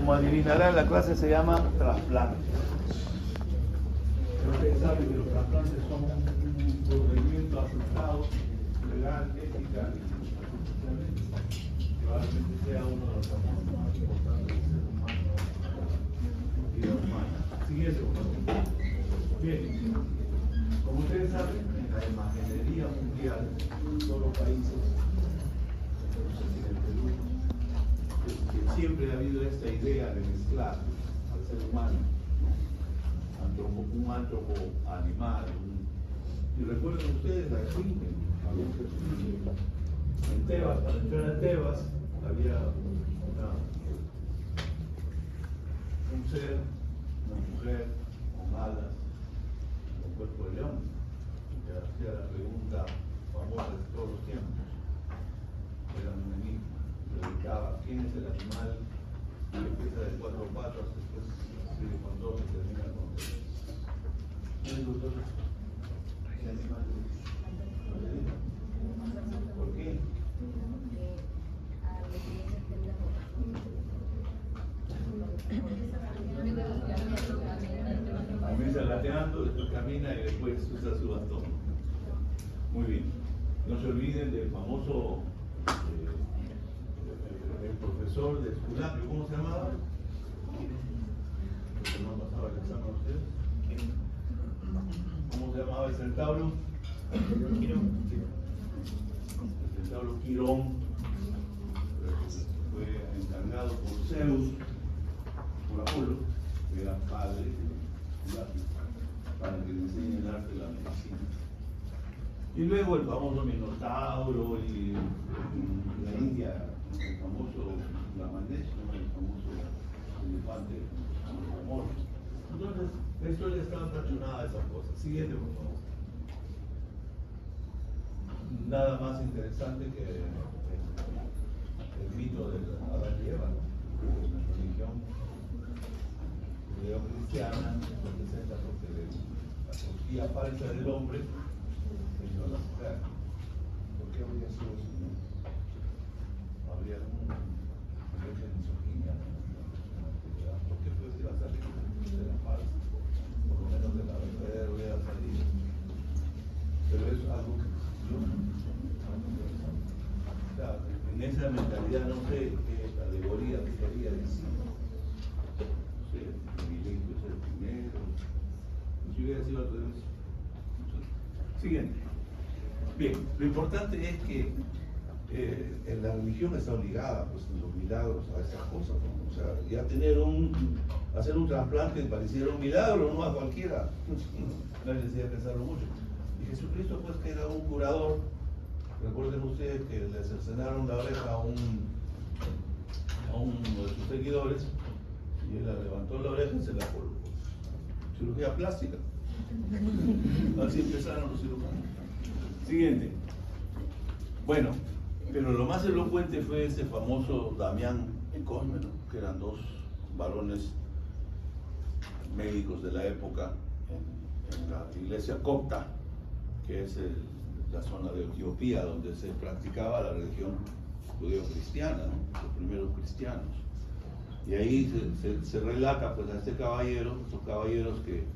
Como adivinarán, la clase se llama trasplante. Ustedes saben que los trasplantes son un procedimiento aceptado, legal, ética y constitucionalmente. Probablemente sea uno de los trabajos más importantes del ser humano, vida humana. Siguiente, por favor. Bien, como ustedes saben, en la imaginería mundial, todos los países, en el Perú, que siempre ha habido esta idea de mezclar al ser humano, un antropo animal. Y recuerden ustedes la esfinge, en Tebas, para entrar a Tebas, había un ser, una mujer con alas, con cuerpo de león, que hacía la pregunta famosa de todos los tiempos. Era un enigma, predicaba quién es el animal que empieza de 4 patas, después sigue con 2 y termina con 3. ¿Quién es los dos? ¿Qué animal es? ¿Por qué? Comienza gateando, después camina y después usa su bastón. Muy bien. No se olviden del famoso el profesor de Esculapio, ¿cómo se llamaba? ¿No han pasado el examen a ustedes? ¿Cómo se llamaba el centauro? Quirón. El centauro Quirón fue encargado por Zeus, por Apolo, que era padre de Esculapio, para que le enseñe el arte de la medicina. Y luego el famoso Minotauro y en la India, el famoso Brahmadesh, el famoso elefante, el amor. Entonces, la historia está fraccionada de esas cosas. Siguiente, por favor. Nada más interesante que el mito de Adán y Eva, la religión judeo-cristiana representa porque la costilla falsa del hombre hizo a la mujer. ¿Por qué habría sido así? Habría un de misoginia, ¿por qué iba a salir de la falsa? Por lo menos de la verdadera hubiera salido. Pero eso es algo que o sea, en esa mentalidad no sé qué alegoría que quería decir. No sé, el privilegio es el primero. Si hubiera sido al revés. Siguiente. Bien, lo importante es que en la religión está obligada, pues, en los milagros a esas cosas, ¿no? O sea, ya hacer un trasplante pareciera un milagro, no a cualquiera. No necesita pensarlo mucho. Y Jesucristo, pues, que era un curador. Recuerden ustedes que le cercenaron la oreja a uno de sus seguidores y él levantó la oreja y se la colocó. Cirugía plástica. Así empezaron los cirujanos. Siguiente. Bueno, pero lo más elocuente fue ese famoso Damián y Cosme, ¿no? Que eran dos varones médicos de la época en la iglesia copta, que es la zona de Etiopía, donde se practicaba la religión judeo-cristiana, ¿no? Los primeros cristianos. Y ahí se relata, pues, a estos caballeros que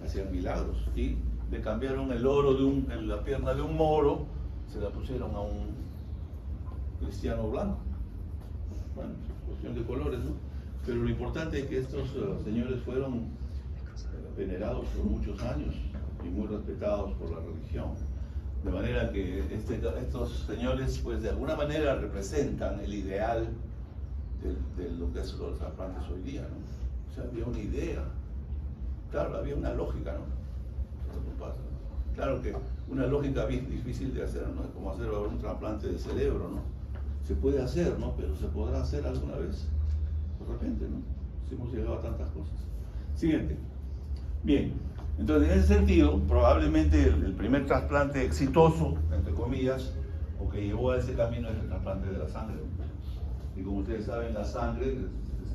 hacían milagros, y le cambiaron el oro en la pierna de un moro, se la pusieron a un cristiano blanco. Bueno, cuestión de colores, ¿no? Pero lo importante es que estos señores fueron venerados por muchos años y muy respetados por la religión. De manera que estos señores, pues, de alguna manera representan el ideal de lo que es los trasplantes hoy día, ¿no? O sea, había una idea, claro, había una lógica, ¿no? Eso no pasa, ¿no? Claro que una lógica bien difícil de hacer, ¿no? Es como hacer un trasplante de cerebro, ¿no? Se puede hacer, ¿no? Pero ¿se podrá hacer alguna vez? De repente, ¿no? Si hemos llegado a tantas cosas. Siguiente. Bien, entonces en ese sentido, probablemente el primer trasplante exitoso, entre comillas, o que llevó a ese camino es el trasplante de la sangre. Y como ustedes saben, la sangre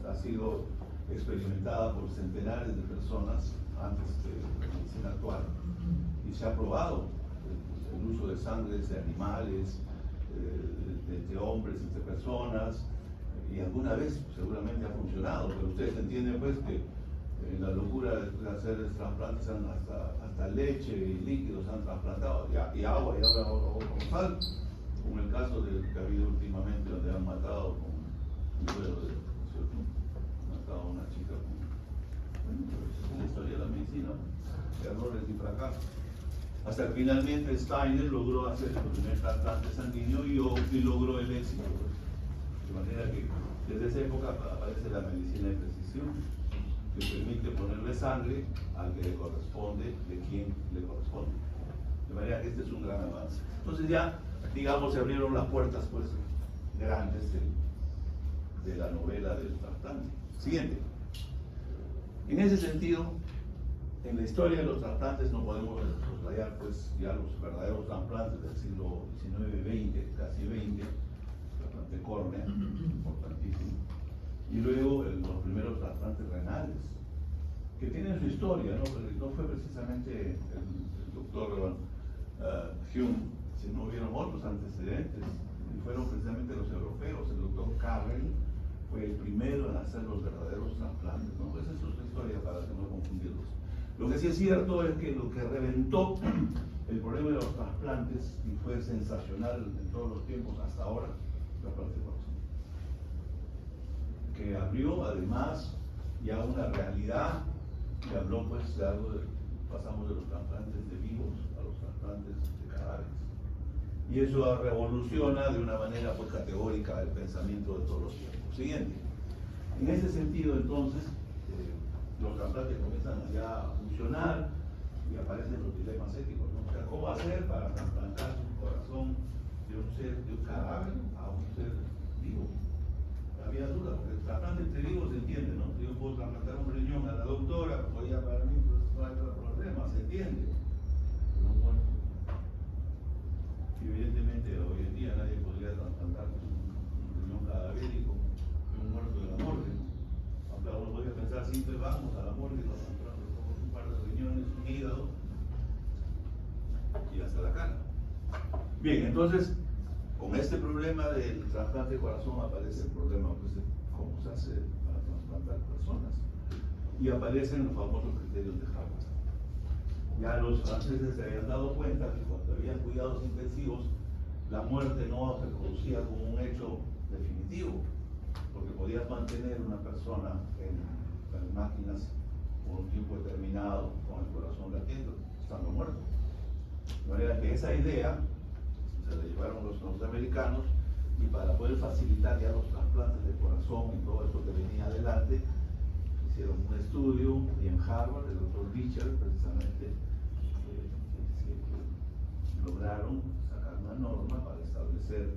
ha sido experimentada por centenares de personas antes de la medicina actual. Y se ha probado el uso de sangre de animales, de hombres, entre personas, y alguna vez seguramente ha funcionado, pero ustedes entienden pues que la locura de hacer trasplantes hasta leche y líquidos han trasplantado, y agua y ahora con sal, como el caso que ha habido últimamente donde han matado con un duelo matado a una chica con, bueno, es la historia de la medicina, errores y fracasos. Hasta que finalmente Steiner logró hacer el primer trasplante sanguíneo y logró el éxito. De manera que desde esa época aparece la medicina de precisión, que permite ponerle sangre al que le corresponde, de quien le corresponde. De manera que este es un gran avance. Entonces ya, digamos, se abrieron las puertas pues grandes de la novela del trasplante. Siguiente. En ese sentido, en la historia de los trasplantes no podemos soslayar pues ya los verdaderos trasplantes del siglo XIX, XX, casi XX, trasplante córnea, importantísimo, y luego los primeros trasplantes renales, que tienen su historia, ¿no? Pero no fue precisamente el doctor Hume, sino hubieron otros antecedentes, y fueron precisamente los europeos. El doctor Carrel fue el primero en hacer los verdaderos trasplantes, ¿no? Pues esa es otra historia para que no confundirlos. Lo que sí es cierto es que lo que reventó el problema de los trasplantes, y fue sensacional en todos los tiempos hasta ahora, la trasplante de corazón, que abrió además ya una realidad, y habló pues de algo pasamos de los trasplantes de vivos a los trasplantes de cadáveres, y eso revoluciona de una manera pues categórica el pensamiento de todos los tiempos. Siguiente. En ese sentido entonces los trasplantes comienzan ya a funcionar y aparecen los dilemas éticos, ¿no? O sea, ¿cómo hacer para trasplantar un corazón de un ser, de un cadáver a un ser vivo? Había duda, porque el trasplante entre vivos se entiende, ¿no? Yo puedo trasplantar un riñón a la doctora, pues ya para mí pues, no hay problema, se entiende. Pero un muerto. Y evidentemente hoy en día nadie podría trasplantar un riñón cadavérico de un muerto de la morgue. Uno podría pensar, siempre vamos a la morgue, nos compramos un par de riñones, un hígado y hasta la cara. Bien, entonces, con este problema del trasplante de corazón aparece el problema pues, de cómo se hace para trasplantar personas. Y aparecen los famosos criterios de Harvard. Ya los franceses se habían dado cuenta que cuando había cuidados intensivos, la muerte no se producía como un hecho definitivo, porque podías mantener una persona en las máquinas por un tiempo determinado con el corazón latiendo, estando muerto. De manera que esa idea se la llevaron los norteamericanos, y para poder facilitar ya los trasplantes de corazón y todo esto que venía adelante, hicieron un estudio y en Harvard, el doctor Richard precisamente, lograron sacar una norma para establecer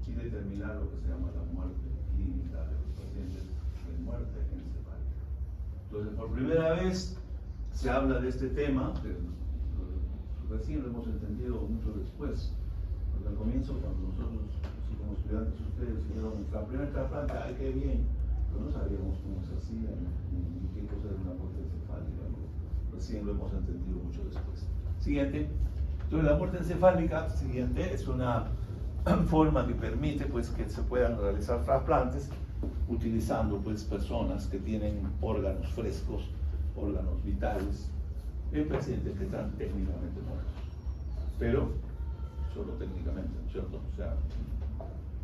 y determinar lo que se llama la muerte clínica de los pacientes de muerte encefálica. Entonces, por primera vez se habla de este tema, que recién lo hemos entendido mucho después, porque al comienzo, cuando nosotros, así como estudiantes, ustedes hicieron nuestra primer trasplante, ¡ay, qué bien! Pero no sabíamos cómo se hacía, ni qué cosa era una muerte encefálica, ¿no? Recién lo hemos entendido mucho después. Siguiente. Entonces, la muerte encefálica, siguiente, es una forma que permite pues, que se puedan realizar trasplantes utilizando pues, personas que tienen órganos frescos, órganos vitales, en pacientes que están técnicamente muertos. Pero solo técnicamente, ¿no es cierto? O sea,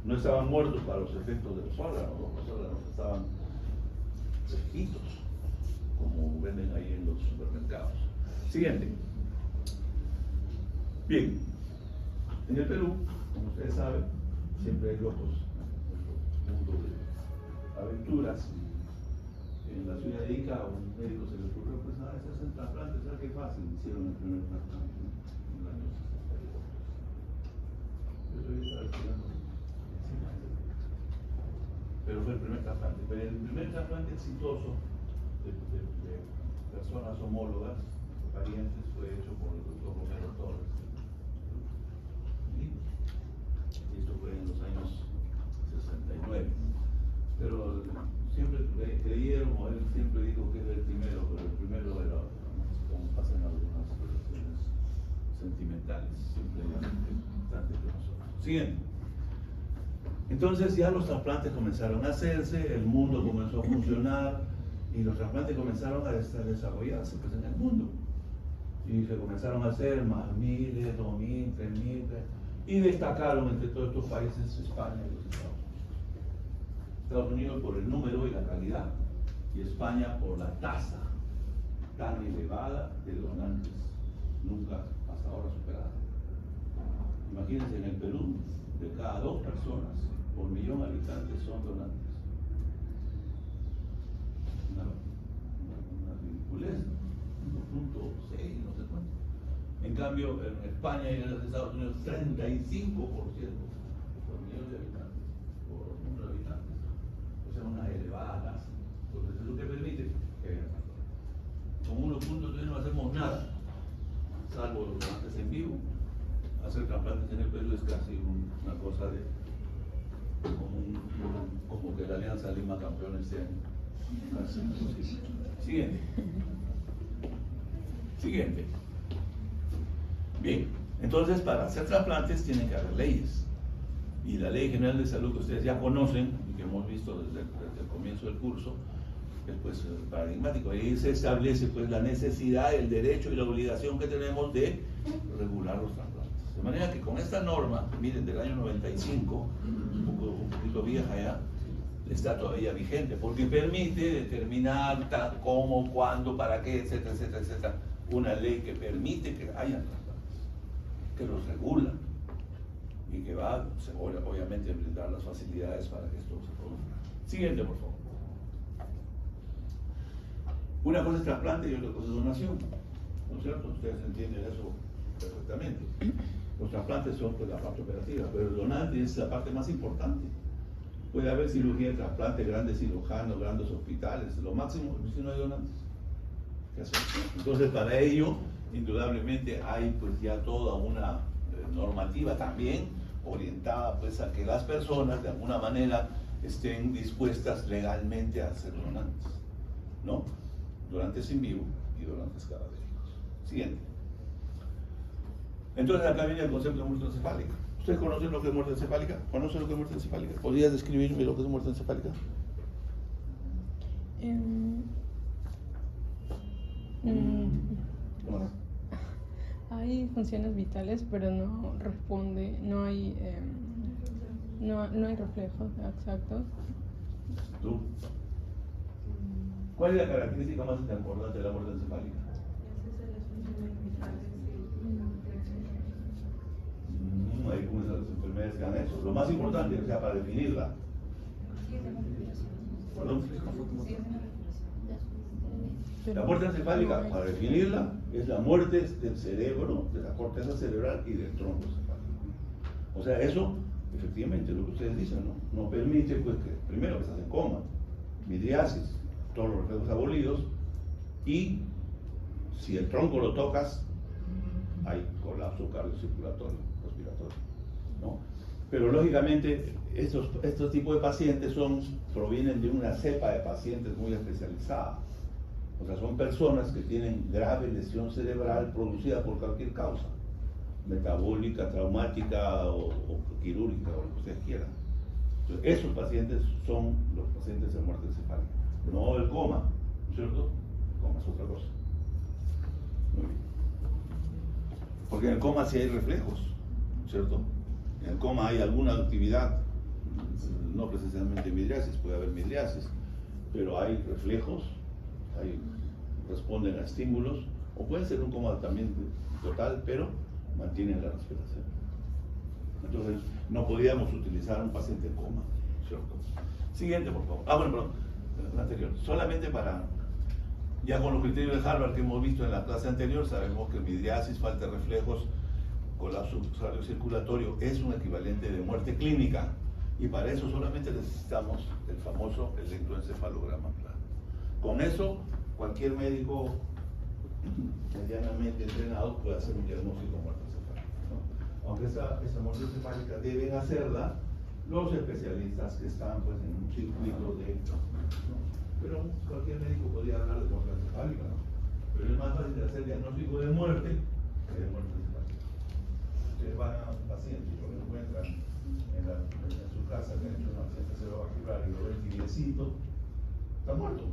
no estaban muertos para los efectos de los órganos estaban fresquitos, como venden ahí en los supermercados. Siguiente. Bien, en el Perú, como ustedes saben, siempre hay locos en el mundo de aventuras. En la ciudad de Ica, a un médico se le ocurrió, pues nada, se hacen trasplantes, ¿sabes qué fácil? Hicieron el primer trasplante en el año 68. Yo todavía estaba estudiando pero fue el primer trasplante. Pero el primer trasplante exitoso de personas homólogas, parientes, fue hecho por el doctor Romero Torres. Y esto fue en los años 69. Pero siempre creyeron, o él siempre dijo que era el primero, pero el primero era, como pasa en algunas relaciones sentimentales, simplemente antes que nosotros. Siguiente. Entonces ya los trasplantes comenzaron a hacerse, el mundo comenzó a funcionar y los trasplantes comenzaron a desarrollarse pues, en el mundo. Y se comenzaron a hacer más miles, 2.000, 3.000, y destacaron entre todos estos países España y los Estados Unidos. Estados Unidos por el número y la calidad, y España por la tasa tan elevada de donantes, nunca hasta ahora superada. Imagínense, en el Perú, de cada 2 personas por millón de habitantes son donantes. Una ridiculez, 1.6, no sé cuánto. En cambio, en España y en los Estados Unidos, 35% por millón de habitantes, por número de habitantes. O sea, una elevada tasa. Entonces, eso que permite que con 1.3 no hacemos nada, salvo los donantes en vivo. Hacer trasplantes en el Perú es casi una cosa de como que la Alianza Lima campeón este año. Siguiente. Bien, entonces para hacer trasplantes tienen que haber leyes. Y la Ley General de Salud que ustedes ya conocen y que hemos visto desde el comienzo del curso es pues paradigmático. Ahí se establece pues la necesidad, el derecho y la obligación que tenemos de regular los trasplantes. De manera que con esta norma, miren, del año 95, un poquito vieja ya, está todavía vigente, porque permite determinar cómo, cuándo, para qué, etcétera, etcétera, etcétera. Una ley que permite que hayan trasplantes, que los regula y que va, obviamente, a brindar las facilidades para que esto se produzca. Siguiente, por favor. Una cosa es trasplante y otra cosa es donación, ¿no es cierto? Ustedes entienden eso perfectamente. Los trasplantes son pues, la parte operativa, pero el donante es la parte más importante. Puede haber cirugía de trasplante, grandes cirujanos, grandes hospitales, lo máximo si no hay donantes. ¿Qué hacer? Entonces, para ello, indudablemente hay pues ya toda una normativa también orientada pues a que las personas de alguna manera estén dispuestas legalmente a ser donantes, ¿no? Donantes en vivo y donantes cadavéricos. Siguiente. Entonces acá viene el concepto de muerte encefálica. ¿Ustedes conocen lo que es muerte encefálica? ¿Conocen lo que es muerte encefálica? ¿Podrías describirme lo que es muerte encefálica? Hay funciones vitales, pero no responde, no hay reflejos exactos. ¿Tú? ¿Cuál es la característica más importante de la muerte encefálica? Hay muchas enfermedades que han hecho. Lo más importante, o sea, para definirla. ¿Perdón? La muerte encefálica, para definirla, es la muerte del cerebro, de la corteza cerebral y del tronco encefálico. O sea, eso, efectivamente, lo que ustedes dicen, ¿no? No permite, pues, que primero que estás en coma, midriasis, todos los reflejos abolidos, y si el tronco lo tocas, hay colapso cardiocirculatorio, respiratorio, ¿no? Pero lógicamente estos tipos de pacientes provienen de una cepa de pacientes muy especializada. O sea, son personas que tienen grave lesión cerebral producida por cualquier causa, metabólica, traumática o quirúrgica, o lo que ustedes quieran. Entonces, esos pacientes son los pacientes de muerte encefálica, no el coma, ¿no es cierto? El coma es otra cosa. Muy bien. Porque en el coma sí hay reflejos, ¿cierto? En el coma hay alguna actividad, no precisamente midriasis, puede haber midriasis, pero hay reflejos, responden a estímulos, o puede ser un coma también total, pero mantienen la respiración. Entonces, no podíamos utilizar un paciente en coma, ¿cierto? Siguiente, por favor. Bueno, perdón, la anterior. Solamente para... Ya con los criterios de Harvard que hemos visto en la clase anterior, sabemos que midriasis, falta de reflejos, colapso cardiocirculatorio es un equivalente de muerte clínica, y para eso solamente necesitamos el famoso electroencefalograma plano. Con eso, cualquier médico medianamente entrenado puede hacer un diagnóstico de muerte encefálica, ¿no? Aunque esa muerte encefálica deben hacerla los especialistas que están pues, en un circuito de... ¿no? Pero cualquier médico podría hablar de muerte encefálica, ¿no? Pero es más fácil de hacer diagnóstico de muerte que de muerte encefálica. Ustedes van a un paciente y lo encuentran en su casa, que ha hecho una paciente cerebrovascular y lo ven tibiecito, está muerto.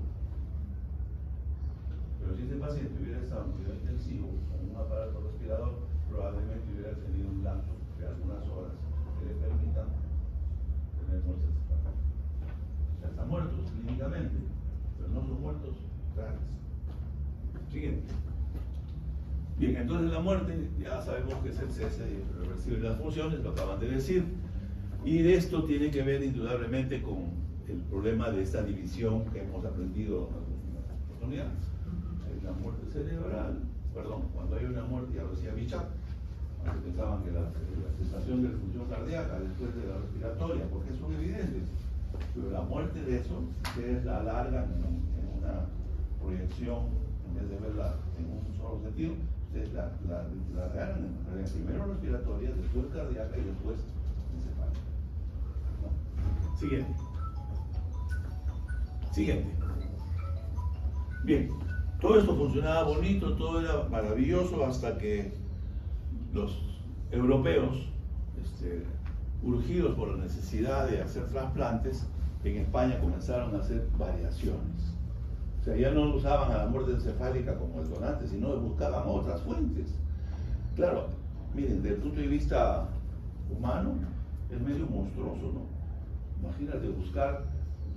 Pero si ese paciente hubiera estado en cuidado intensivo con un aparato respirador, probablemente hubiera tenido un lapso de algunas horas que le permitan tener muerte cerebral. O sea, están muertos clínicamente, pero no son muertos reales. Siguiente. Bien, entonces la muerte, ya sabemos que es el cese irreversible de las funciones, lo acaban de decir, y de esto tiene que ver indudablemente con el problema de esta división que hemos aprendido en algunas oportunidades. Hay una muerte cerebral, perdón, cuando hay una muerte, ya lo decía Bichat, antes pensaban que la cesación de la función cardíaca después de la respiratoria, porque son evidentes, pero la muerte de eso, ustedes la alargan en una proyección, en vez de verla en un solo sentido, ustedes la regalan primero respiratoria, después cardíaca y después encefálica. ¿No? Siguiente. Bien, todo esto funcionaba bonito, todo era maravilloso hasta que los europeos, urgidos por la necesidad de hacer trasplantes, en España comenzaron a hacer variaciones. O sea, ya no usaban a la muerte encefálica como el donante, sino buscaban otras fuentes. Claro, miren, desde el punto de vista humano, es medio monstruoso, ¿no? Imagínate buscar,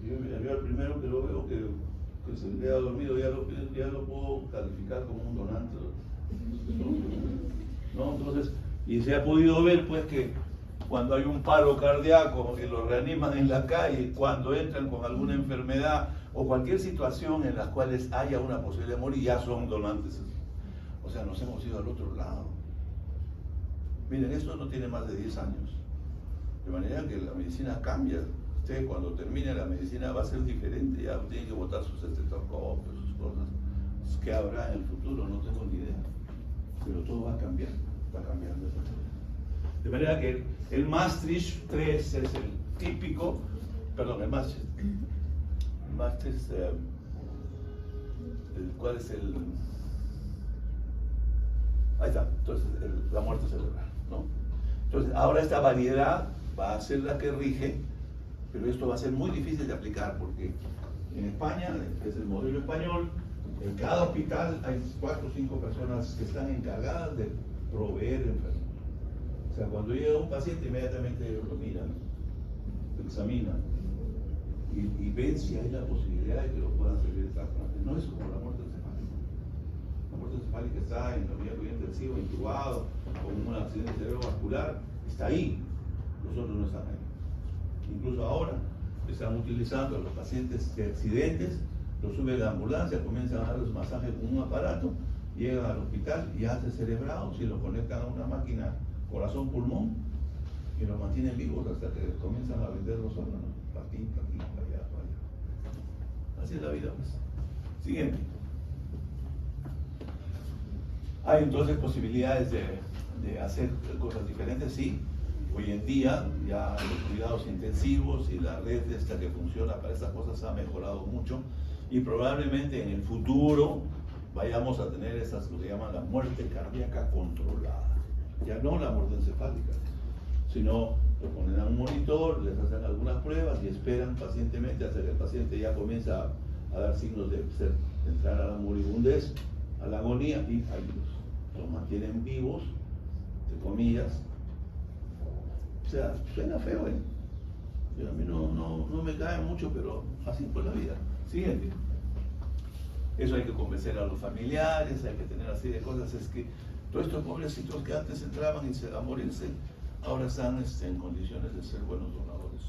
yo el primero que lo veo que se le ha dormido, ya lo puedo calificar como un donante, ¿no? Entonces, y se ha podido ver pues que cuando hay un paro cardíaco y los reaniman en la calle, cuando entran con alguna enfermedad o cualquier situación en la cual haya una posibilidad de morir, ya son donantes. O sea, nos hemos ido al otro lado. Miren, esto no tiene más de 10 años. De manera que la medicina cambia. Usted cuando termine la medicina va a ser diferente, ya tiene que botar sus estetoscopios, sus cosas. ¿Qué habrá en el futuro? No tengo ni idea. Pero todo va a cambiar, va cambiando. De manera que el Maastricht 3 es el típico, perdón, el Maastricht, ¿cuál es el? Ahí está, entonces la muerte cerebral, ¿no? Entonces ahora esta variedad va a ser la que rige, pero esto va a ser muy difícil de aplicar porque en España, que es el modelo español, en cada hospital hay 4 o 5 personas que están encargadas de proveer enfermos. O sea, cuando llega un paciente, inmediatamente ellos lo miran, lo examinan y ven si hay la posibilidad de que lo puedan servir de trasplante. No es como la muerte encefálica. La muerte encefálica está en la unidad de cuidado intensivo, intubado, con un accidente cerebrovascular, está ahí. Los otros no están ahí. Incluso ahora están utilizando a los pacientes de accidentes, los suben a la ambulancia, comienzan a darles masaje con un aparato, llegan al hospital y ya se cerebrados y lo conectan a una máquina corazón-pulmón y los mantienen vivos hasta que comienzan a vender los órganos, para aquí, para allá, para allá. Así es la vida, pues. Siguiente. Hay entonces posibilidades de hacer cosas diferentes, sí. Hoy en día ya los cuidados intensivos y la red esta que funciona para estas cosas ha mejorado mucho y probablemente en el futuro vayamos a tener esas, lo que llaman la muerte cardíaca controlada. Ya no la muerte encefálica, sino lo ponen a un monitor, les hacen algunas pruebas y esperan pacientemente hasta que el paciente ya comienza a dar signos de entrar a la moribundez, a la agonía y ahí los mantienen vivos, entre comillas. O sea, suena feo, ¿eh? Pero a mí no me cae mucho, pero así fue la vida. Siguiente. Eso hay que convencer a los familiares, hay que tener así de cosas. Es que todos estos pobrecitos que antes entraban a morirse, ahora están en condiciones de ser buenos donadores.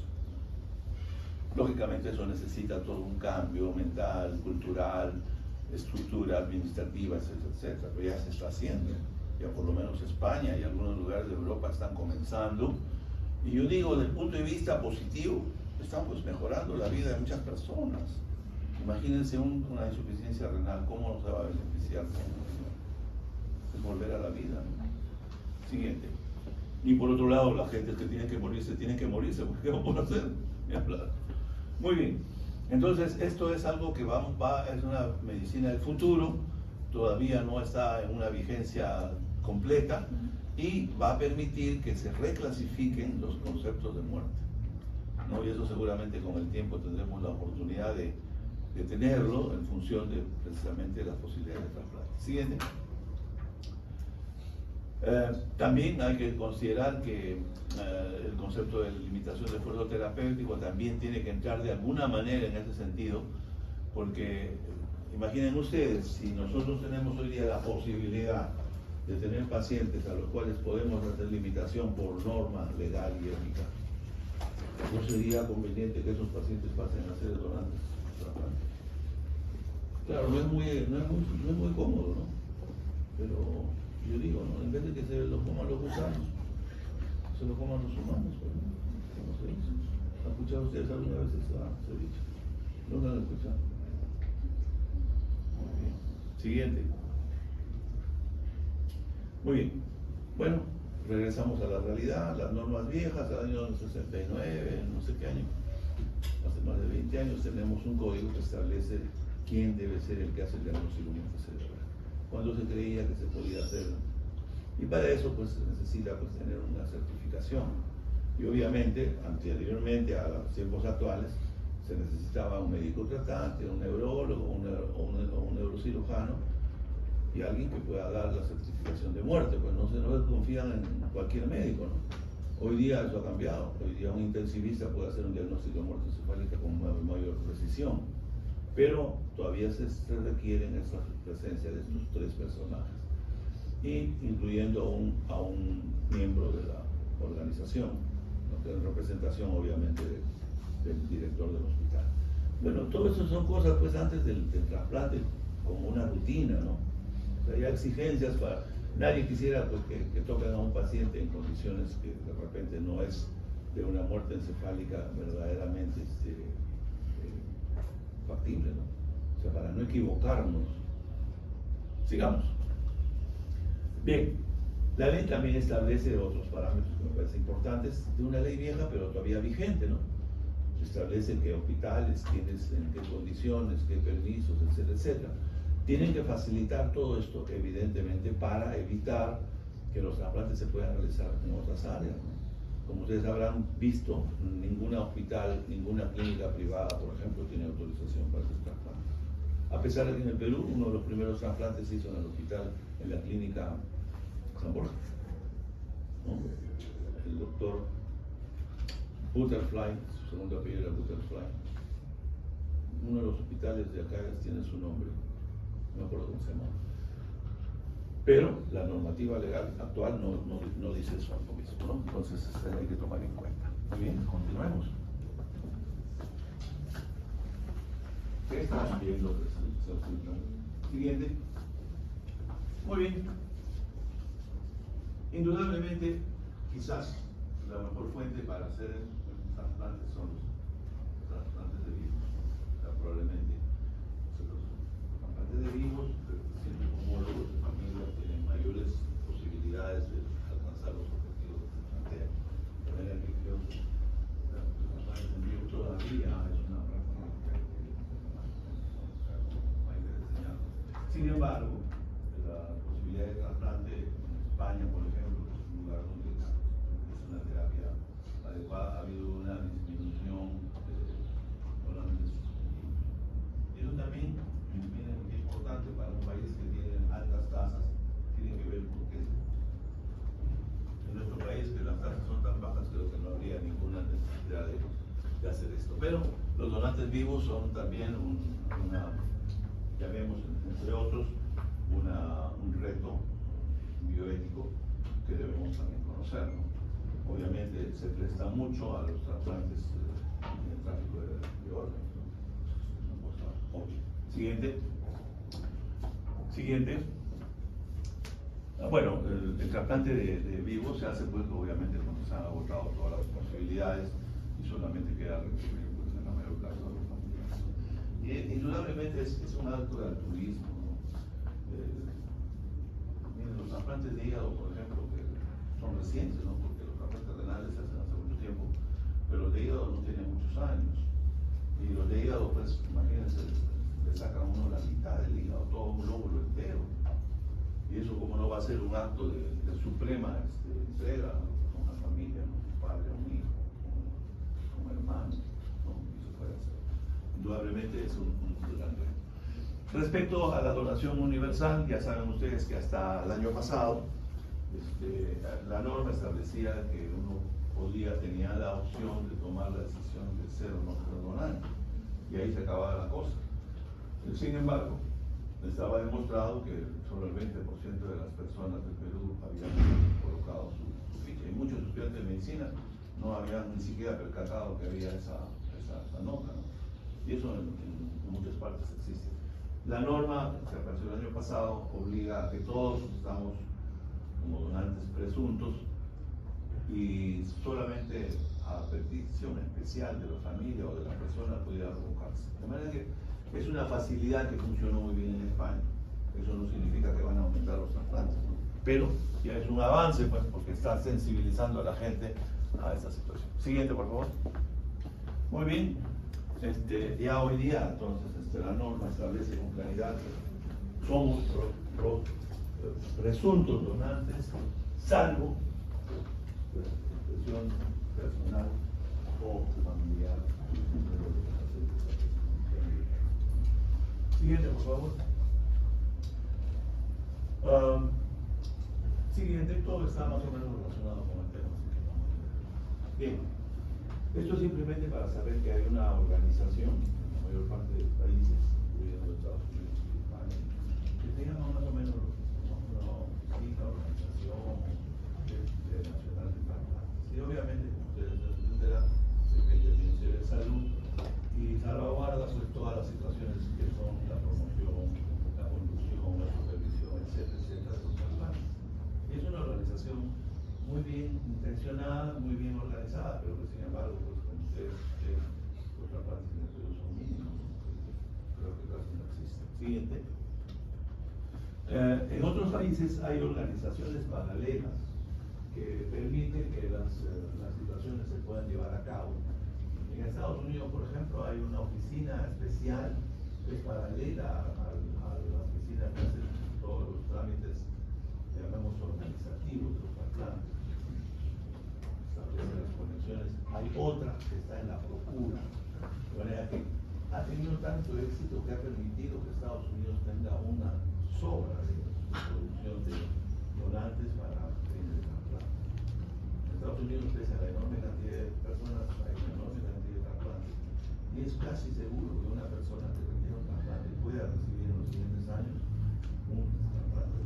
Lógicamente eso necesita todo un cambio mental, cultural, estructura administrativa, etcétera, etcétera. Pero ya se está haciendo. Ya por lo menos España y algunos lugares de Europa están comenzando. Y yo digo, desde el punto de vista positivo, estamos mejorando la vida de muchas personas. Imagínense una insuficiencia renal, ¿cómo nos va a beneficiar? Es volver a la vida, ¿no? Siguiente. Y por otro lado, la gente que tiene que morirse, porque ¿qué vamos a hacer? Muy bien. Entonces, esto es algo que es una medicina del futuro, todavía no está en una vigencia completa, y va a permitir que se reclasifiquen los conceptos de muerte, ¿no? Y eso seguramente con el tiempo tendremos la oportunidad de tenerlo en función de precisamente las posibilidades de trasplante. Siguiente. También hay que considerar que el concepto de limitación de esfuerzo terapéutico también tiene que entrar de alguna manera en ese sentido, porque imaginen ustedes, si nosotros tenemos hoy día la posibilidad de tener pacientes a los cuales podemos hacer limitación por norma legal y ética, ¿no sería conveniente que esos pacientes pasen a ser donantes? Claro, no es muy cómodo, ¿no? Pero yo digo, ¿no? En vez de que se lo coman los gusanos, se lo coman los humanos, pues, ¿no? ¿Cómo se dice? ¿Han escuchado ustedes alguna vez ese dicho? ¿No lo han escuchado? Muy bien. Siguiente. Muy bien. Bueno, regresamos a la realidad, las normas viejas, al año 69, no sé qué año, hace más de 20 años tenemos un código que establece quién debe ser el que hace el diagnóstico cerebral, cuándo se creía que se podía hacer, y para eso pues se necesita pues tener una certificación, y obviamente anteriormente a los tiempos actuales se necesitaba un médico tratante, un neurólogo, un neurocirujano y alguien que pueda dar la certificación de muerte, pues no se confían en cualquier médico, ¿no? Hoy día eso ha cambiado, hoy día un intensivista puede hacer un diagnóstico de muerte encefálica con mayor precisión, pero todavía se requieren esa presencia de estos tres personajes, y incluyendo a un miembro de la organización, ¿no? En representación obviamente del director del hospital. Bueno, todo eso son cosas pues antes del trasplante, como una rutina, ¿no? O sea, hay exigencias para... Nadie quisiera pues, que toquen a un paciente en condiciones que de repente no es de una muerte encefálica verdaderamente factible, ¿no? O sea, para no equivocarnos. Sigamos. Bien, la ley también establece otros parámetros que me parecen importantes, de una ley vieja pero todavía vigente, ¿no? Establece qué hospitales, quiénes, en qué condiciones, qué permisos, etcétera, etcétera. Tienen que facilitar todo esto, evidentemente, para evitar que los trasplantes se puedan realizar en otras áreas, ¿no? Como ustedes habrán visto, ningún hospital, ninguna clínica privada, por ejemplo, tiene autorización para hacer trasplantes. A pesar de que en el Perú uno de los primeros trasplantes se hizo en el hospital, en la clínica San Borja, ¿no? El doctor Butterfly, su segundo apellido era Butterfly. Uno de los hospitales de acá tiene su nombre, no me acuerdo cómo se llama. Pero la normativa legal actual no dice eso al mismo, ¿no? Entonces hay que tomar en cuenta. Muy bien, continuemos. ¿Qué estamos viendo? Siguiente. Muy bien. Indudablemente, quizás la mejor fuente para hacer trasplantes son los trasplantes de vivos. O sea, probablemente los trasplantes de vivos, siendo homólogos de familia, tienen mayores posibilidades de alcanzar los objetivos que se plantean. De manera que creo que los trasplantes en vivo todavía es una práctica que hay que diseñar. Sin embargo, la posibilidad de trasplante en España, por ejemplo, que es un lugar donde es una terapia adecuada, ha habido una disminución solamente sostenible. Y eso también es importante para un país que tiene altas tasas, tiene que ver porque en nuestro país que las tasas son tan bajas, creo que no habría ninguna necesidad de hacer esto. Pero los donantes vivos son también ya vemos, entre otros, un reto bioético que debemos también conocer, ¿no? Obviamente se presta mucho a los trasplantes en el tráfico de órganos, ¿no? Es una cosa obvia. Siguiente. Bueno, el trasplante de vivo se hace pues obviamente cuando se han agotado todas las posibilidades y solamente queda recurrir pues, en la mayor parte de los familiares. Y indudablemente es un acto de altruismo, ¿no? Miren, los trasplantes de hígado, por ejemplo, que son recientes, ¿no? Porque los trasplantes renales se hacen hace mucho tiempo, pero los de hígado no tienen muchos años. Y los de hígado, pues, imagínense, le sacan a uno la mitad del hígado, todo un lóbulo entero. Y eso como no va a ser un acto de suprema entrega con la familia, ¿no? Un padre, un hijo, un hermano, ¿no? Eso puede hacer. Indudablemente es un gran reto. Respecto a la donación universal, ya saben ustedes que hasta el año pasado la norma establecía que uno tenía la opción de tomar la decisión de ser o no ser donante, y ahí se acababa la cosa. Sin embargo, estaba demostrado que solo el 20% de las personas del Perú habían colocado su ficha, y muchos estudiantes de medicina no habían ni siquiera percatado que había esa nota, ¿no? Y eso en muchas partes existe. La norma que apareció el año pasado obliga a que todos estamos como donantes presuntos, y solamente a petición especial de la familia o de la persona pudiera revocarse. De manera que es una facilidad que funcionó muy bien en España. Eso no significa que van a aumentar los trasplantes, ¿no? Pero ya es un avance, pues, porque está sensibilizando a la gente a esta situación. Siguiente, por favor. Muy bien. Ya hoy día, entonces, la norma establece con claridad que somos presuntos donantes, salvo expresión personal o familiar. Siguiente, por favor. Siguiente, todo está más o menos relacionado con el tema. Bien, esto es simplemente para saber que hay una organización en la mayor parte de los países, incluyendo Estados Unidos y España, que se llama más o menos una organización nacional de trasplantes. Y obviamente, como ustedes entenderán, depende del Ministerio de Salud y salvaguarda pues, todas las situaciones que son la promoción, la conducción, la supervisión, etcétera, de los trasplantes. Y es una organización muy bien intencionada, muy bien organizada, pero que sin embargo, pues como ustedes ven, los trasplantes en el Perú son mínimos, creo que casi no existen. Siguiente. En otros países hay organizaciones paralelas que permiten que las situaciones se puedan llevar a cabo. En Estados Unidos, por ejemplo, hay una oficina especial que es paralela a la oficina que hace todos los trámites, llamemos organizativos de los trasplantes, establece las conexiones. Hay otra que está en la procura, de manera que ha tenido tanto éxito que ha permitido que Estados Unidos tenga una sobra de producción de donantes para fines de trasplante. En Estados Unidos, pese a la enorme cantidad de personas, hay una enorme cantidad de trasplantes, y es casi seguro que una persona que requiere un trasplante pueda recibir en los siguientes años un trasplante,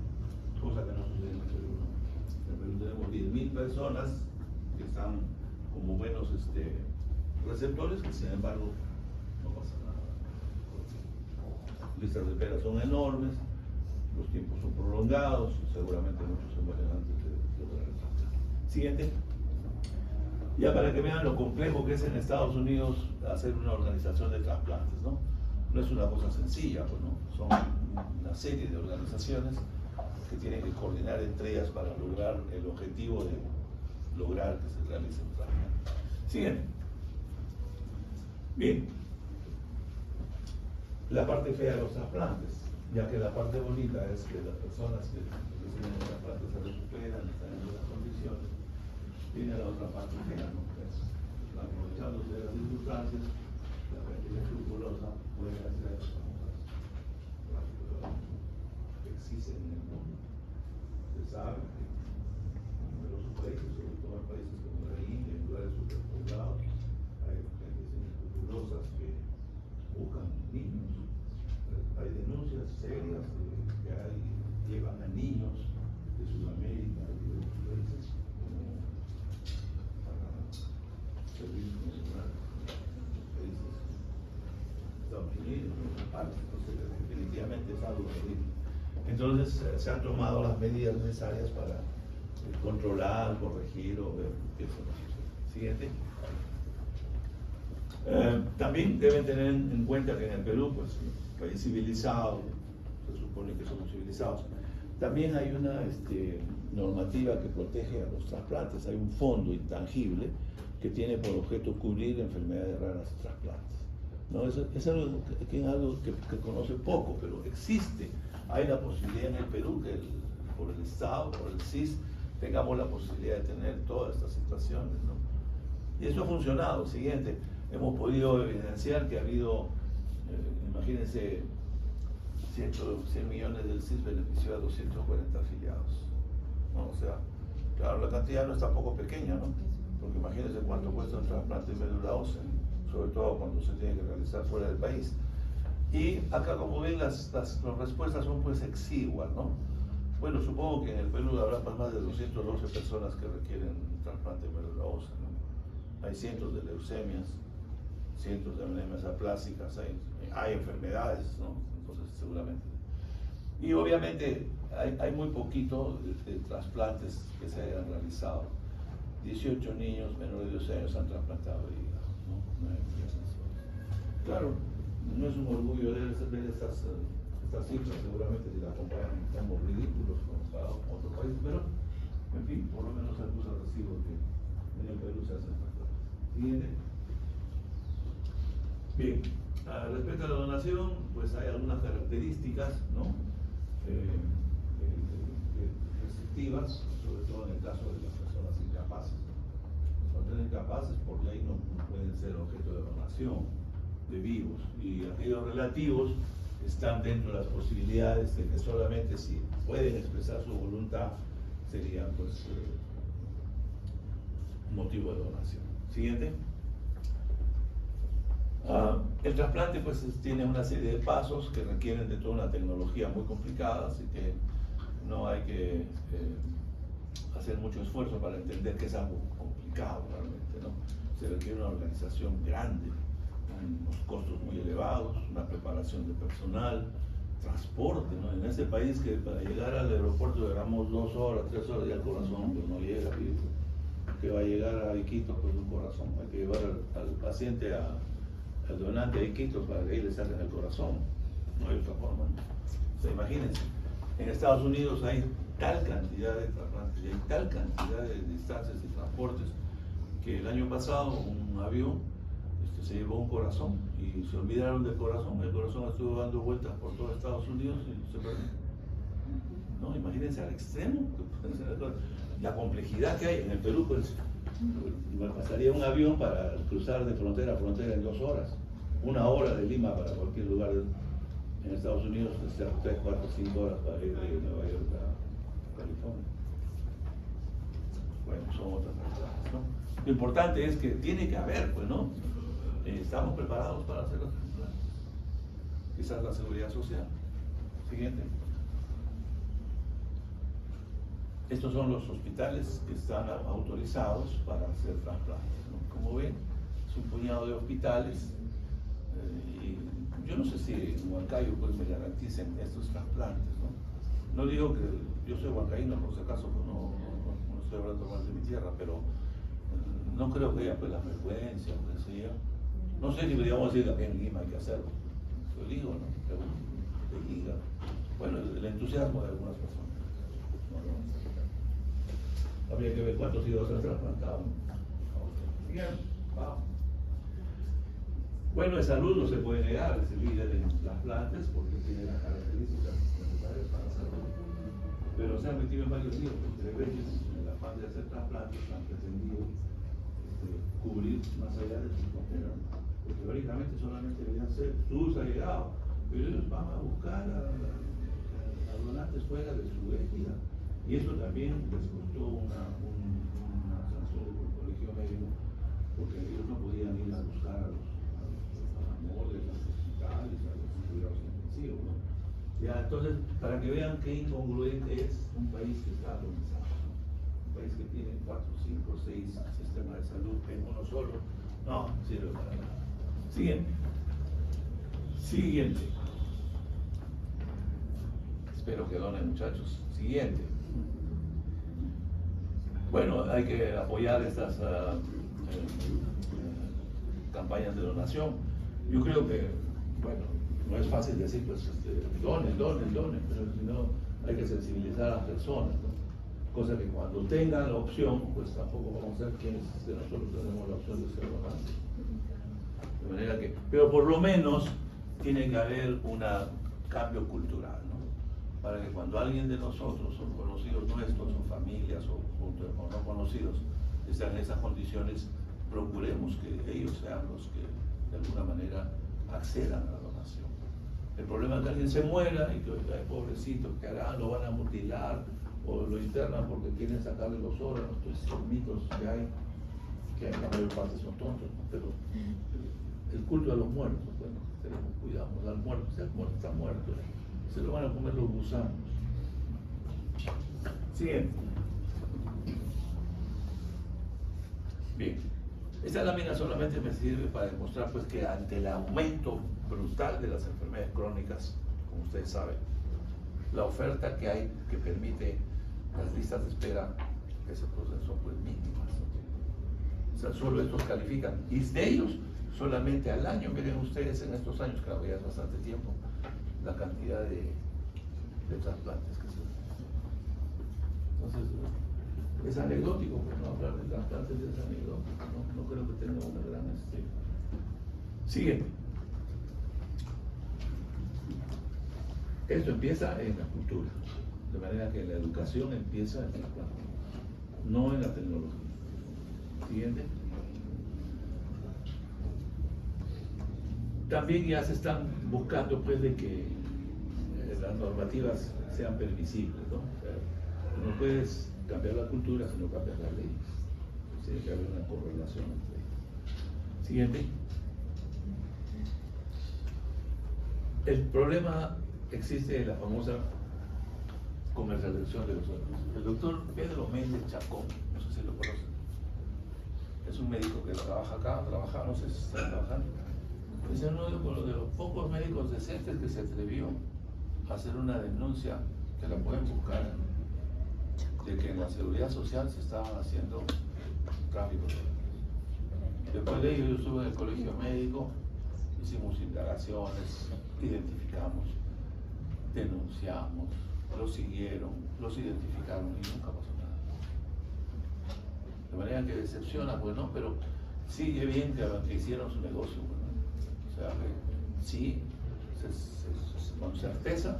cosa que no sucede en el Perú, ¿no? En el Perú tenemos 10.000 personas que están como buenos receptores, que sin embargo no pasa nada. Las listas de espera son enormes, los tiempos son prolongados, seguramente muchos se mueren antes de lograr el trasplante. Siguiente. Ya para que vean lo complejo que es en Estados Unidos hacer una organización de trasplantes, ¿no? No es una cosa sencilla, pues, ¿no? Son una serie de organizaciones que tienen que coordinar entre ellas para lograr el objetivo de lograr que se realice un trasplante. Siguiente. Bien. La parte fea de los trasplantes, ya que la parte bonita es que las personas que reciben el trasplante se recuperan, están en buenas condiciones. Viene la otra parte fea, ¿no? Es, aprovechándose de las circunstancias, la gente escrupulosa puede hacer las famosas prácticas que existen en el mundo. Se sabe que en numerosos países, sobre todo en países como la India, en lugares superpoblados, hay gentes inescrupulosas que buscan niños. Hay denuncias serias que llevan a niños de Sudamérica y de otros países como para servicios nacionales en países de Estados Unidos, en otras partes. Entonces, definitivamente es algo terrible. Entonces, se han tomado las medidas necesarias para controlar, corregir o ver qué eso no sucede. Siguiente. También deben tener en cuenta que en el Perú, pues, país civilizado, se supone que somos civilizados, también hay una normativa que protege a los trasplantes. Hay un fondo intangible que tiene por objeto cubrir enfermedades raras y trasplantes, ¿no? Es algo que conoce poco, pero existe. Hay la posibilidad en el Perú que por el Estado, por el CIS, tengamos la posibilidad de tener todas estas situaciones, ¿no? Y eso ha funcionado. Siguiente, hemos podido evidenciar que ha habido, imagínense, 100 millones del CIS benefició a 240 afiliados, ¿no? O sea, claro, la cantidad no es tampoco pequeña, ¿no? Porque imagínense cuánto cuesta un trasplante de médula ósea, sobre todo cuando se tiene que realizar fuera del país. Y acá, como ven, las respuestas son pues exiguas, ¿no? Bueno, supongo que en el Perú habrá más de 212 personas que requieren un trasplante de médula ósea, ¿no? Hay cientos de leucemias, cientos de anemias aplásicas, hay enfermedades, ¿no? Entonces, seguramente. Y obviamente hay muy poquito de trasplantes que se hayan realizado. 18 niños menores de 12 años han trasplantado hígado, ¿no? 9 millones. Claro, no es un orgullo ver estas cifras, seguramente si las comparan estamos ridículos comparados con otros países, pero en fin, por lo menos se acusa recibo que en el Perú se hacen factores. Siguiente. Bien, respecto a la donación, pues hay algunas características, ¿no? Restrictivas, sobre todo en el caso de las personas incapaces. Los pacientes incapaces por ley no pueden ser objeto de donación de vivos, y aquellos relativos están dentro de las posibilidades de que solamente si pueden expresar su voluntad serían pues motivo de donación. Siguiente. El trasplante pues tiene una serie de pasos que requieren de toda una tecnología muy complicada, así que no hay que hacer mucho esfuerzo para entender que es algo complicado realmente, ¿no? Se requiere una organización grande, unos costos muy elevados, una preparación de personal, transporte, ¿no? En ese país que para llegar al aeropuerto llegamos 2 horas, 3 horas y el corazón pues no llega, que va a llegar a Iquitos pues un corazón, hay que llevar al paciente al donante a Iquitos para que ahí le saquen el corazón, no hay otra forma, ¿no? O sea, imagínense, en Estados Unidos hay tal cantidad de trasplantes y hay tal cantidad de distancias y transportes que el año pasado un avión se llevó un corazón y se olvidaron del corazón. El corazón estuvo dando vueltas por todo Estados Unidos y se perdió. No, imagínense al extremo la complejidad que hay. En el Perú pues pasaría un avión para cruzar de frontera a frontera en 2 horas, 1 hora de Lima para cualquier lugar. En Estados Unidos 3, 4, 5 horas para ir de Nueva York a California. Bueno, son otras cosas, ¿no? Lo importante es que tiene que haber, pues, ¿no? Estamos preparados para hacer los trasplantes. Quizás la seguridad social. Siguiente. Estos son los hospitales que están autorizados para hacer trasplantes, ¿no? Como ven, es un puñado de hospitales. Y yo no sé si en Huancayo pues me garanticen estos trasplantes, ¿no? No digo que yo soy huancaíno, por si acaso, pues no estoy hablando mal de mi tierra, pero no creo que haya pues la frecuencia, o que sea. No sé si podríamos decir que en Lima hay que hacerlo. Lo digo, ¿no? De hígado. Bueno, el entusiasmo de algunas personas. No. Habría que ver cuántos hígados se han trasplantado. Bien, vamos. Bueno, de salud no se puede negar, es el líder en trasplantes porque tiene las características necesarias para hacerlo. Pero se han metido en varios líos, entre veces, en el afán de hacer trasplantes, han pretendido cubrir más allá de sus fronteras. Porque teóricamente solamente deberían ser, sus allegados, pero ellos van a buscar a donantes fuera de su égida. Y eso también les costó una sanción del colegio médico, porque ellos no podían ir a buscar a los morgues, a los hospitales, a los cuidados intensivos, ¿no? Ya, entonces, para que vean qué incongruente es un país que está atomizado, ¿no? Un país que tiene 4, 5, 6 sistemas de salud en uno solo, no sirve para nada. Siguiente. Siguiente. Espero que donen, muchachos. Siguiente. Bueno, hay que apoyar estas campañas de donación. Yo creo que, bueno, no es fácil decir, pues, donen, pero si no, hay que sensibilizar a las personas, ¿no? Cosa que cuando tengan la opción, pues tampoco vamos a ser quienes de nosotros tenemos la opción de ser donantes. De manera que, pero por lo menos tiene que haber un cambio cultural, ¿no? para que cuando alguien de nosotros, o conocidos nuestros, o familias, o no conocidos, están en esas condiciones, procuremos que ellos sean los que de alguna manera accedan a la donación. El problema es que alguien se muera y que, ay, pobrecito, ¿qué harán? Lo van a mutilar o lo internan porque quieren sacarle los órganos. Todos esos mitos que hay la mayor parte son tontos, ¿no? Pero el culto a los muertos, bueno, tenemos cuidado, al muerto, si el muerto está muerto, se lo van a comer los gusanos. Siguiente. Bien, esta lámina solamente me sirve para demostrar pues que ante el aumento brutal de las enfermedades crónicas, como ustedes saben, la oferta que hay que permite las listas de espera que se producen son pues mínimas, ¿no? O sea, solo estos califican, y de ellos solamente al año, miren ustedes en estos años, claro, ya es bastante tiempo, la cantidad de trasplantes que se hacen. Entonces, es anecdótico, pues no hablar de trasplantes es anecdótico, no creo que tenga una gran Siguiente. Esto empieza en la cultura, de manera que la educación empieza en la práctica, no en la tecnología. Siguiente. También ya se están buscando pues de que las normativas sean permisibles, ¿no? O sea, no puedes cambiar la cultura si no cambias las leyes. Tiene que haber una correlación entre ellas. Siguiente. El problema existe en la famosa comercialización de los órganos. El doctor Pedro Méndez Chacón, no sé si lo conocen, es un médico que trabaja acá, no sé si está trabajando. Es uno de los pocos médicos decentes que se atrevió a hacer una denuncia, que la pueden buscar, de que en la seguridad social se estaban haciendo tráfico de órganos. Después de ello yo estuve en el colegio médico, hicimos indagaciones, identificamos, denunciamos, los siguieron, los identificaron y nunca pasó nada. De manera que decepciona, pues no, pero sigue bien que hicieron su negocio, pues, ¿no? O sea, que sí, con certeza,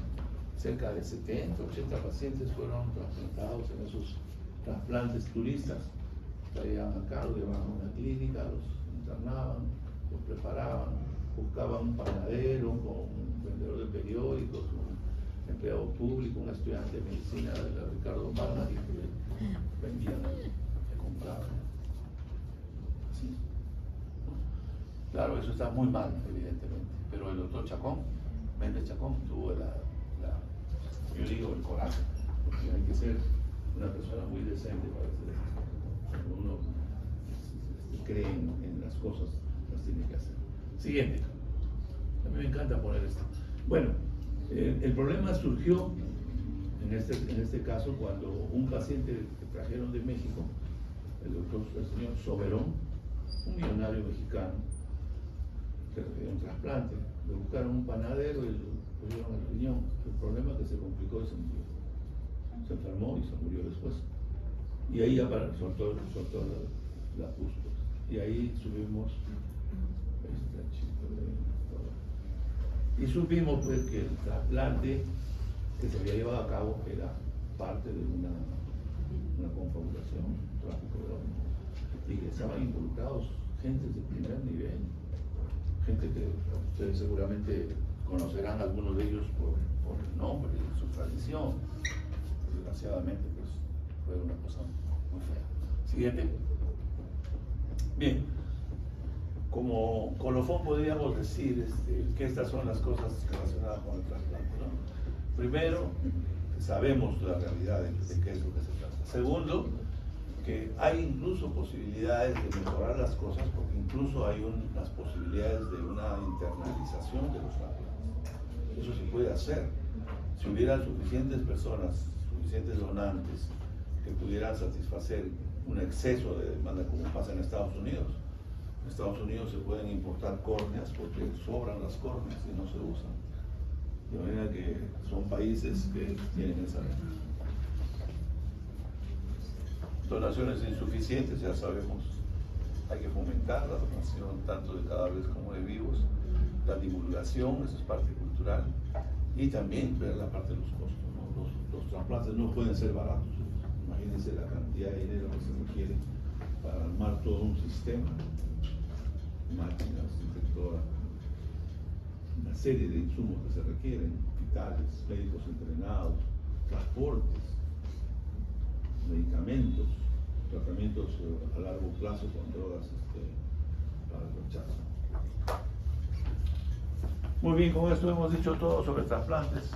cerca de 70, 80 pacientes fueron trasplantados en esos trasplantes turistas. Traían acá, los llevaban a una clínica, los internaban, los preparaban, buscaban un panadero, un vendedor de periódicos, un empleado público, un estudiante de medicina de la Ricardo Magna, y que vendían, que compraban. Así. Claro, eso está muy mal, evidentemente, pero el doctor Chacón, Méndez Chacón, tuvo yo digo, el coraje, porque hay que ser una persona muy decente para hacer eso. Cuando uno cree en las cosas, las tiene que hacer. Siguiente. A mí me encanta poner esto. Bueno, el problema surgió en este caso cuando un paciente que trajeron de México, el señor Soberón, un millonario mexicano, que recibió un trasplante, le buscaron un panadero y le pusieron el riñón. El problema es que se complicó y se murió. Se enfermó y se murió después. Y ahí ya soltó la pústula. Y ahí subimos y supimos pues que el trasplante que se había llevado a cabo era parte de una confabulación, un tráfico de órganos, y que estaban involucrados gente de primer nivel, gente que ustedes seguramente conocerán, algunos de ellos por el nombre y su tradición. Desgraciadamente pues fue una cosa muy fea. Siguiente. Bien, como colofón podríamos decir que estas son las cosas relacionadas con el trasplante, ¿no? Primero, sabemos la realidad de qué es lo que se trata. Segundo, que hay incluso posibilidades de mejorar las cosas, porque incluso hay unas posibilidades de una internalización de los trasplantes. Eso se puede hacer. Si hubiera suficientes personas, suficientes donantes, que pudieran satisfacer un exceso de demanda como pasa en Estados Unidos. En Estados Unidos se pueden importar córneas porque sobran las córneas y no se usan. De manera que son países que tienen esa donaciones insuficientes, ya sabemos, hay que fomentar la donación tanto de cadáveres como de vivos, la divulgación, eso es parte cultural, Y también ver la parte de los costos, ¿no? Los trasplantes no pueden ser baratos. Imagínense la cantidad de dinero que se requiere para armar todo un sistema, máquinas, infectoras, una serie de insumos que se requieren, hospitales, médicos entrenados, transportes, medicamentos, tratamientos a largo plazo con drogas para el rechazo. Muy bien, con esto hemos dicho todo sobre trasplantes.